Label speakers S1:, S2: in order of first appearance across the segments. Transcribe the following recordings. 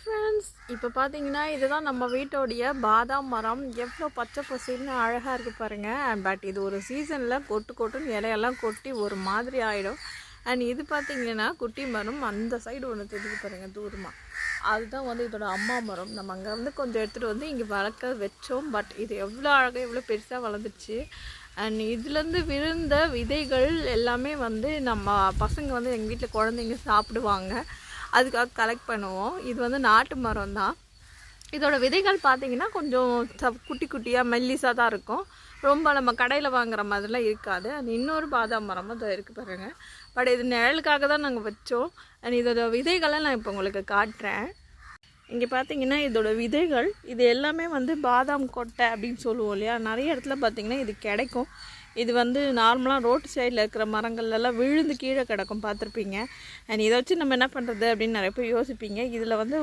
S1: Friends, இப்போ பார்த்தீங்கன்னா இதுதான் நம்ம வீட்டோடைய பாதாம் மரம். எவ்வளோ பச்சை பசேல்னு அழகாக இருக்குது பாருங்கள். பட் இது ஒரு சீசனில் கொட்டுன்னு இலையெல்லாம் கொட்டி ஒரு மாதிரி ஆகிடும். அண்ட் இது பார்த்திங்கன்னா குட்டி மரம் அந்த சைடு ஒன்று தெரிஞ்சு பாருங்கள் தூரமாக. அதுதான் வந்து இதோட அம்மா மரம். நம்ம அங்கே வந்து கொஞ்சம் எடுத்துகிட்டு வந்து இங்கே வளர்க்க வச்சோம். பட் இது எவ்வளோ அழகாக எவ்வளோ பெருசாக வளர்ந்துச்சு. அண்ட் இதுலேருந்து விழுந்த விதைகள் எல்லாமே வந்து நம்ம பசங்க வந்து எங்கள் வீட்டில் குழந்தைங்க சாப்பிடுவாங்க. அதுக்காக கலெக்ட் பண்ணுவோம். இது வந்து நாட்டு மரம் தான். இதோட விதைகள் பார்த்திங்கன்னா கொஞ்சம் குட்டி குட்டியாக மெல்லிஸாக தான் இருக்கும். ரொம்ப நம்ம கடையில் வாங்குற மாதிரிலாம் இருக்காது. அது இன்னொரு பாதாம் மரமும் அதை இருக்குது பாருங்கள். பட் இது நிழலுக்காக தான் நாங்கள் வச்சோம். அண்ட் இதோட விதைகளை நான் இப்போ உங்களுக்கு காட்டுறேன். இங்கே பார்த்தீங்கன்னா இதோட விதைகள் இது எல்லாமே வந்து பாதாம் கொட்டை அப்படின்னு சொல்லுவோம் இல்லையா. நிறைய இடத்துல பார்த்திங்கன்னா இது கிடைக்கும். இது வந்து நார்மலாக ரோட்டு சைடில் இருக்கிற மரங்கள்லாம் விழுந்து கீழே கிடக்கும், பார்த்துருப்பீங்க. அண்ட் இதை வச்சு நம்ம என்ன பண்ணுறது அப்படின்னு நிறைய பேர் யோசிப்பீங்க. இதில் வந்து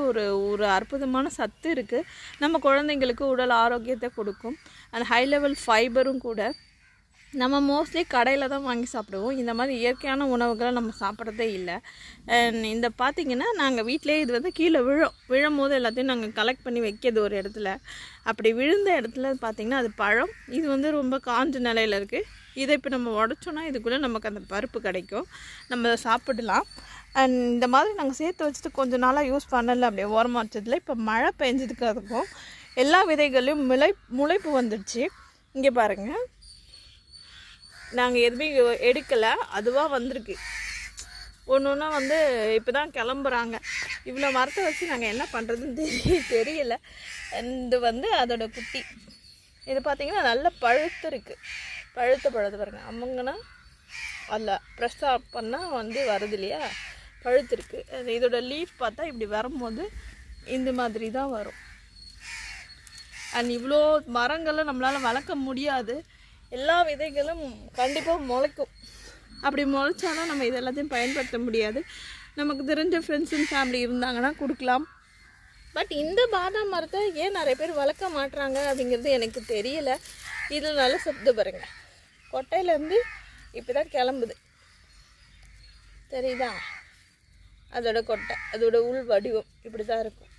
S1: ஒரு அற்புதமான சத்து இருக்குது. நம்ம குழந்தைங்களுக்கு உடல் ஆரோக்கியத்தை கொடுக்கும். அண்ட் ஹை லெவல் ஃபைபரும் கூட. நம்ம மோஸ்ட்லி கடையில் தான் வாங்கி சாப்பிடுவோம். இந்த மாதிரி இயற்கையான உணவுகளை நம்ம சாப்பிட்றதே இல்லை. இந்த பார்த்திங்கன்னா நாங்கள் வீட்டிலே இது வந்து கீழே விழும் போது எல்லாத்தையும் நாங்கள் கலெக்ட் பண்ணி வைக்கிறது ஒரு இடத்துல. அப்படி விழுந்த இடத்துல பார்த்திங்கன்னா அது பழம். இது வந்து ரொம்ப காஞ்ச நிலையில் இருக்குது. இதை இப்போ நம்ம உடச்சோன்னா இதுக்குள்ளே நமக்கு அந்த பருப்பு கிடைக்கும். நம்ம அதை சாப்பிடலாம். அண்ட் இந்த மாதிரி நாங்கள் சேர்த்து வச்சுட்டு கொஞ்சம் நாளாக யூஸ் பண்ணலை, அப்படியே ஓரமாக வச்சதில். இப்போ மழை பெஞ்சதுக்கு அதுக்கும் எல்லா விதைகளையும் முளைப்பு வந்துடுச்சு. இங்கே பாருங்கள், நாங்கள் எதுவுமே எடுக்கலை, அதுவாக வந்திருக்கு. ஒன்று ஒன்றா வந்து இப்போ தான் கிளம்புறாங்க. இவ்வளோ மரத்தை வச்சு நாங்கள் என்ன பண்ணுறதுன்னு தெரியலை. இது வந்து அதோட குட்டி. இது பார்த்திங்கன்னா நல்லா பழுத்து இருக்குது. பழுத்து பாருங்க. அவங்கன்னா அதில் ப்ரெஸ்ஸாக பண்ணால் வந்து வருது இல்லையா, பழுத்து இருக்குது. இதோட லீஃப் பார்த்தா இப்படி வரும்போது இந்த மாதிரி தான் வரும். அண்ட் இவ்வளோ மரங்களை நம்மளால் வளர்க்க முடியாது. எல்லா விதைகளும் கண்டிப்பாக முளைக்கும். அப்படி முளைச்சாலும் நம்ம இது எல்லாத்தையும் பயன்படுத்த முடியாது. நமக்கு தெரிஞ்ச ஃப்ரெண்ட்ஸ் அண்ட் ஃபேமிலி இருந்தாங்கன்னா கொடுக்கலாம். பட் இந்த பாதாம் மரத்தை ஏன் நிறைய பேர் வளர்க்க மாட்டுறாங்க அப்படிங்கிறது எனக்கு தெரியலை. இதில் நல்ல சத்து பாருங்கள். கொட்டையிலேருந்து இப்போ தான் கிளம்புது, தெரியுதா? அதோட கொட்டை, அதோட உள் வடிவம் இப்படி தான் இருக்கும்.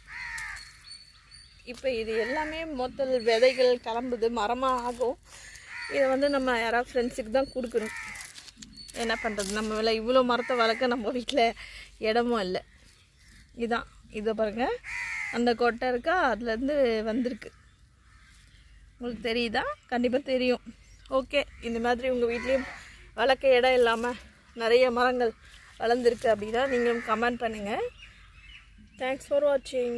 S1: இப்போ இது எல்லாமே மொத்தல் விதைகள் கிளம்புது, மரமாக ஆகும். இதை வந்து நம்ம யாராவது ஃப்ரெண்ட்ஸுக்கு தான் கொடுக்கணும். என்ன பண்ணுறது, நம்ம இவ்வளோ மரத்தை வளர்க்க நம்ம வீட்டில் இடமும் இல்லை. இதுதான் இதை பாருங்கள், அந்த கொட்டை இருக்கா, அதுலேருந்து வந்திருக்கு. உங்களுக்கு தெரியுதா? கண்டிப்பாக தெரியும். ஓகே, இந்த மாதிரி உங்கள் வீட்லேயும் வளர்க்க இடம் இல்லாமல் நிறைய மரங்கள் வளர்ந்துருக்கு அப்படின்னா நீங்களும் கமெண்ட் பண்ணுங்கள். தேங்க்ஸ் ஃபார் வாட்சிங்.